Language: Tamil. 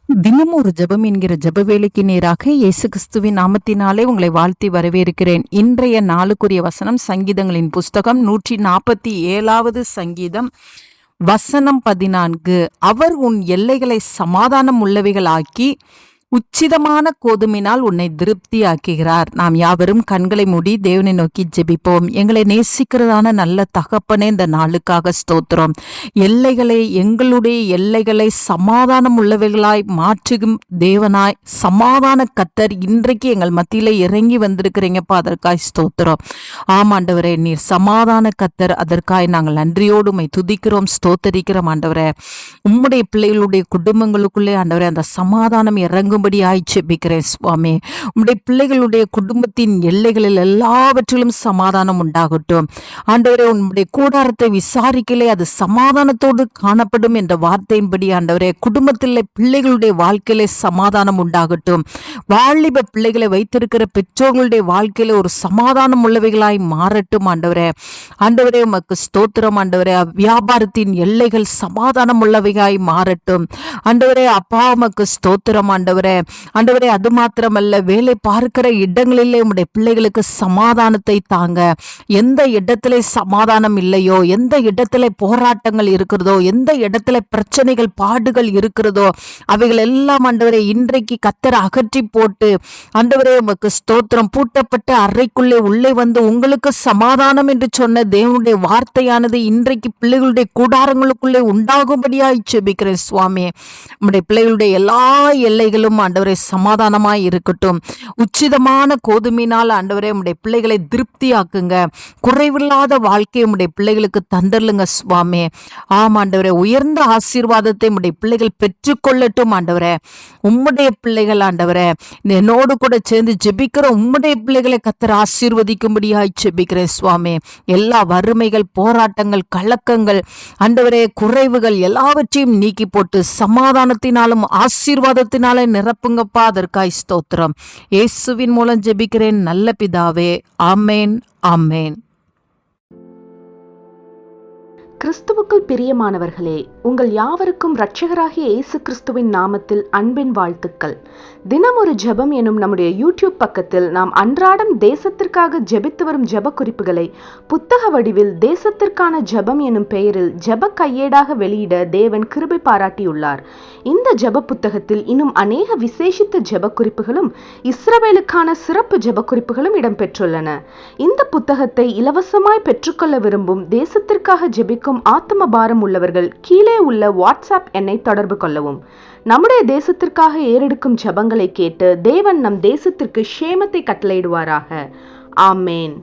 தினமும் ஒரு ஜெபம் என்கிற ஜெப வேலைக்கு நேராக இயேசு கிறிஸ்துவின் நாமத்தினாலே உங்களை வாழ்த்தி வரவேற்கிறேன். இன்றைய நாளுக்குரிய வசனம் சங்கீதங்களின் புஸ்தகம் 147வது சங்கீதம் வசனம் 14. அவர் உன் எல்லைகளை சமாதானம் உள்ளவைகளாக்கி உச்சிதமான கோதுமினால் உன்னை திருப்தி ஆக்குகிறார். நாம் யாவரும் கண்களை மூடி தேவனை நோக்கி ஜெபிப்போம். எங்களை நேசிக்கிறதான நல்ல தகப்பனே, இந்த நாளுக்காக ஸ்தோத்திரம். எங்களுடைய எல்லைகளை சமாதானம் உள்ளவைகளாய் மாற்றுகும் தேவனாய் சமாதான கர்த்தர் இன்றைக்கு எங்கள் மத்தியில இறங்கி வந்திருக்கிறீங்கப்பா, அதற்காய் ஸ்தோத்திரம். ஆமாண்டவரே, நீர் சமாதான கர்த்தர், அதற்காய் நாங்கள் நன்றியோடு உம்மை துதிக்கிறோம், ஸ்தோத்தரிக்கிறோம். ஆண்டவரே, உம்முடைய பிள்ளைகளுடைய குடும்பங்களுக்குள்ளே ஆண்டவரே அந்த சமாதானம் இறங்கும்படி ஜெபிக்கிறேன் சுவாமி. உம்முடைய பிள்ளைகளுடைய குடும்பத்தின் எல்லைகளில் எல்லாவற்றிலும் சமாதானம் உண்டாகட்டும். ஆண்டவரே, உம்முடைய கூடாரத்தை விசாரிக்கலே அது சமாதானத்தோடு காணப்படும் என்ற வார்த்தையின்படி ஆண்டவரே, குடும்பத்தில் பிள்ளைகளுடைய வாழ்க்கையிலே சமாதானம் உண்டாகட்டும். வாலிப பிள்ளைகளை வைத்திருக்கிற பெற்றோர்களுடைய வாழ்க்கையில ஒரு சமாதானம் உள்ளவைகளாய் மாறட்டும். ஆண்டவரே, ஆண்டவரே உமக்கு ஸ்தோத்திரம். ஆண்டவரே, வியாபாரத்தின் எல்லைகள் சமாதானம் உள்ளவைகளாய் மாறட்டும். ஆண்டவரே, அப்பா உமக்கு ஸ்தோத்திரம். ஆண்டவரே, அது மாத்திரமல்ல, வேலை பார்க்கிற இடங்களிலே உம்முடைய பிள்ளைகளுக்கு சமாதானத்தை தாங்க. எந்த இடத்துல சமாதானம் இல்லையோ, எந்த இடத்துல போராட்டங்கள் இருக்கிறதோ, எந்த இடத்துல பிரச்சனைகள் பாடுகள் இருக்கிறதோ, அவைகள் எல்லாம் ஆண்டவரே இன்றைக்கு கர்த்தர் அகற்றி போட்டு, ஆண்டவரே உமக்கு ஸ்தோத்திரம், பூட்டப்பட்ட அறைக்குள்ளே உள்ளே வந்து உங்களுக்கு சமாதானம் என்று சொன்ன தேவனுடைய வார்த்தையானது இன்றைக்கு பிள்ளைகளுடைய கூடாரங்களுக்குள்ளே உண்டாகும்படியாய் ஜெபிக்கிறேன் சுவாமி. நம்முடைய பிள்ளைகளுடைய எல்லா எல்லைகளும் ஆண்டவரே சமாதானமாய் இருக்கட்டும். உச்சிதமான கோதுமையினால் ஆண்டவரே உம்முடைய பிள்ளைகளை திருப்தியாக்குங்க. குறைவில்லாத வாழ்க்கையை உம்முடைய பிள்ளைகளுக்கு தந்தர்லுங்க சுவாமி. ஆமாண்டவரே, உயர்ந்த ஆசீர்வாதத்தை உம்முடைய பிள்ளைகள் பெற்றுக்கொள்ளட்டும். ஆண்டவரே, உம்முடைய பிள்ளைகள் ஆண்டவரே என்னோடு கூட சேர்ந்து ஜெபிக்கிற உம்முடைய பிள்ளைகளை கர்த்தர் ஆசீர்வதிக்கும்படியாய் ஜெபிக்கிறேன் சுவாமி. எல்லா வறுமைகள், போராட்டங்கள், கலக்கங்கள், ஆண்டவரே குறைவுகள் எல்லாவற்றையும் நீக்கி போட்டு சமாதானத்தினாலும் ஆசீர்வாதத்தினால நிரப்புங்கப்பா, அதற்காய் ஸ்தோத்திரம். இயேசுவின் மூலம் ஜெபிக்கிறேன் நல்ல பிதாவே, ஆமேன், ஆமேன். கிறிஸ்துவுக்குள் பிரியமானவர்களே, உங்கள் யாவருக்கும் இரட்சகராகிய இயேசு கிறிஸ்துவின் நாமத்தில் அன்பின் வாழ்த்துக்கள். தினம் ஒரு ஜெபம் எனும் நம்முடைய யூடியூப் பக்கத்தில் நாம் அன்றாடம் தேசத்திற்காக ஜெபித்து வரும் ஜெப குறிப்புகளை புத்தக வடிவில் தேசத்திற்கான ஜெபம் எனும் பெயரில் ஜெப கையேடாக வெளியிட தேவன் கிருபை பாராட்டியுள்ளார். இந்த ஜெப புத்தகத்தில் இன்னும் அநேக விசேஷித்த ஜெப குறிப்புகளும் இஸ்ரவேலுக்கான சிறப்பு ஜெப குறிப்புகளும் இடம்பெற்றுள்ளன. இந்த புத்தகத்தை இலவசமாய் பெற்றுக்கொள்ள விரும்பும் தேசத்திற்காக ஜெபிக்கும் ஆத்ம பாரம் உள்ளவர்கள் கீழே உள்ள வாட்ஸ்அப் எண்ணை தொடர்பு கொள்ளவும். நம்முடைய தேசத்திற்காக ஏறெடுக்கும் ஜெபங்களை கேட்டு தேவன் நம் தேசத்திற்கு க்ஷேமத்தை கட்டளையிடுவாராக. ஆமேன்.